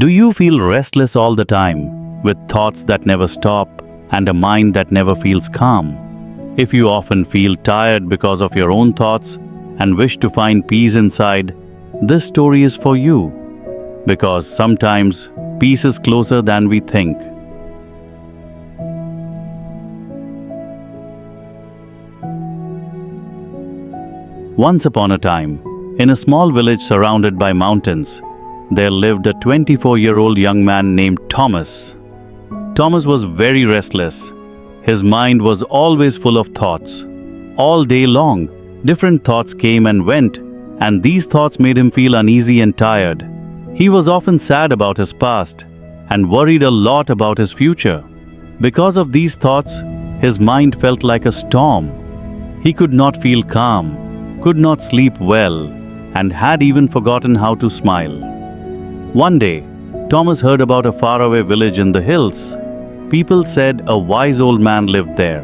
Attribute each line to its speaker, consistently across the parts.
Speaker 1: Do you feel restless all the time, with thoughts that never stop and a mind that never feels calm? If you often feel tired because of your own thoughts and wish to find peace inside, this story is for you. Because sometimes peace is closer than we think. Once upon a time, in a small village surrounded by mountains, there lived a 24-year-old young man named Thomas. Thomas was very restless. His mind was always full of thoughts. All day long, different thoughts came and went, and these thoughts made him feel uneasy and tired. He was often sad about his past and worried a lot about his future. Because of these thoughts, his mind felt like a storm. He could not feel calm, could not sleep well, and had even forgotten how to smile. One day, Thomas heard about a faraway village in the hills. People said a wise old man lived there.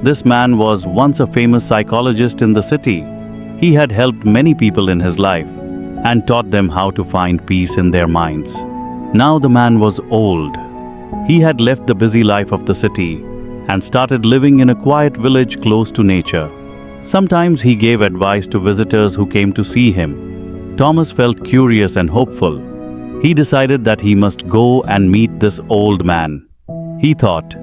Speaker 1: This man was once a famous psychologist in the city. He had helped many people in his life and taught them how to find peace in their minds. Now the man was old. He had left the busy life of the city and started living in a quiet village close to nature. Sometimes he gave advice to visitors who came to see him. Thomas felt curious and hopeful. He decided that he must go and meet this old man. He thought,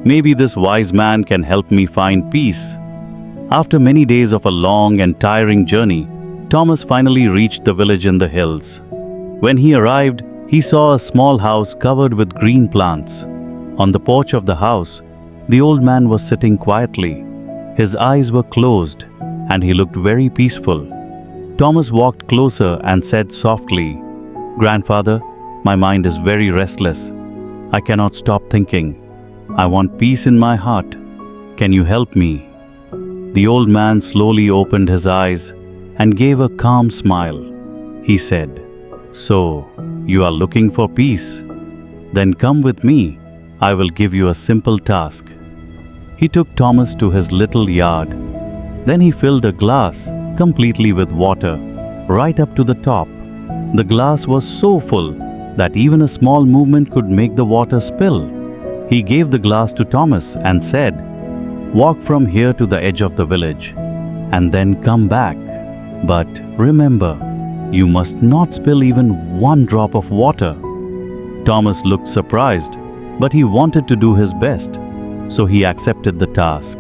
Speaker 1: maybe this wise man can help me find peace. After many days of a long and tiring journey, Thomas finally reached the village in the hills. When he arrived, he saw a small house covered with green plants. On the porch of the house, the old man was sitting quietly. His eyes were closed, and he looked very peaceful. Thomas walked closer and said softly, "Grandfather, my mind is very restless. I cannot stop thinking. I want peace in my heart. Can you help me?" The old man slowly opened his eyes and gave a calm smile. He said, "So, you are looking for peace? Then come with me. I will give you a simple task." He took Thomas to his little yard. Then he filled a glass completely with water, right up to the top. The glass was so full that even a small movement could make the water spill. He gave the glass to Thomas and said, "Walk from here to the edge of the village, and then come back. But remember, you must not spill even one drop of water." Thomas looked surprised, but he wanted to do his best, so he accepted the task.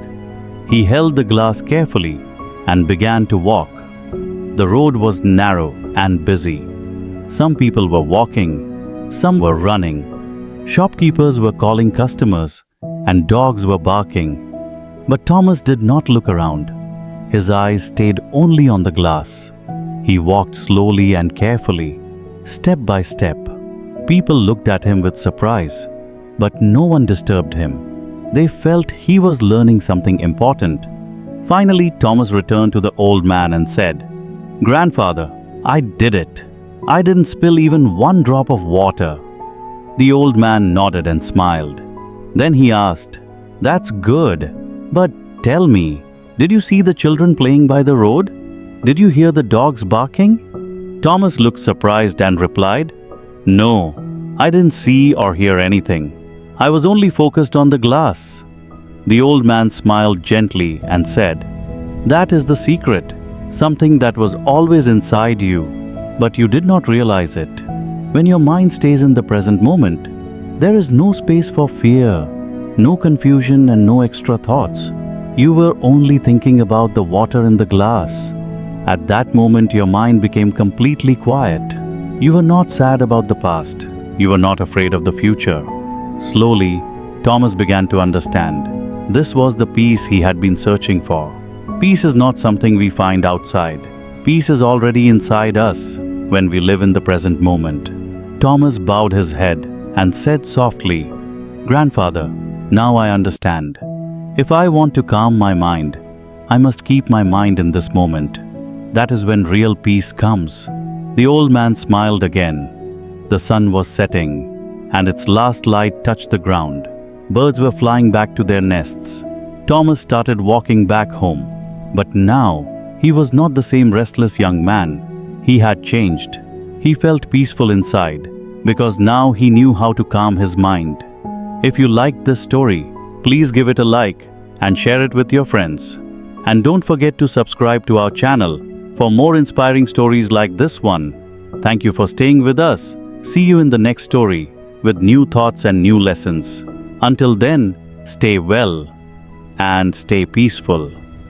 Speaker 1: He held the glass carefully and began to walk. The road was narrow and busy. Some people were walking, some were running. Shopkeepers were calling customers, and dogs were barking. But Thomas did not look around. His eyes stayed only on the glass. He walked slowly and carefully, step by step. People looked at him with surprise, but no one disturbed him. They felt he was learning something important. Finally, Thomas returned to the old man and said, "Grandfather, I did it. I didn't spill even one drop of water." The old man nodded and smiled. Then he asked, "That's good. But tell me, did you see the children playing by the road? Did you hear the dogs barking?" Thomas looked surprised and replied, "No, I didn't see or hear anything. I was only focused on the glass." The old man smiled gently and said, "That is the secret, something that was always inside you, but you did not realize it. When your mind stays in the present moment, there is no space for fear, no confusion and no extra thoughts. You were only thinking about the water in the glass. At that moment, your mind became completely quiet. You were not sad about the past. You were not afraid of the future." Slowly, Thomas began to understand. This was the peace he had been searching for. Peace is not something we find outside. Peace is already inside us when we live in the present moment. Thomas bowed his head and said softly, "Grandfather, now I understand. If I want to calm my mind, I must keep my mind in this moment. That is when real peace comes." The old man smiled again. The sun was setting, and its last light touched the ground. Birds were flying back to their nests. Thomas started walking back home. But now, he was not the same restless young man. He had changed. He felt peaceful inside. because now he knew how to calm his mind. If you liked this story, please give it a like and share it with your friends. And don't forget to subscribe to our channel for more inspiring stories like this one. Thank you for staying with us. See you in the next story with new thoughts and new lessons. Until then, stay well and stay peaceful.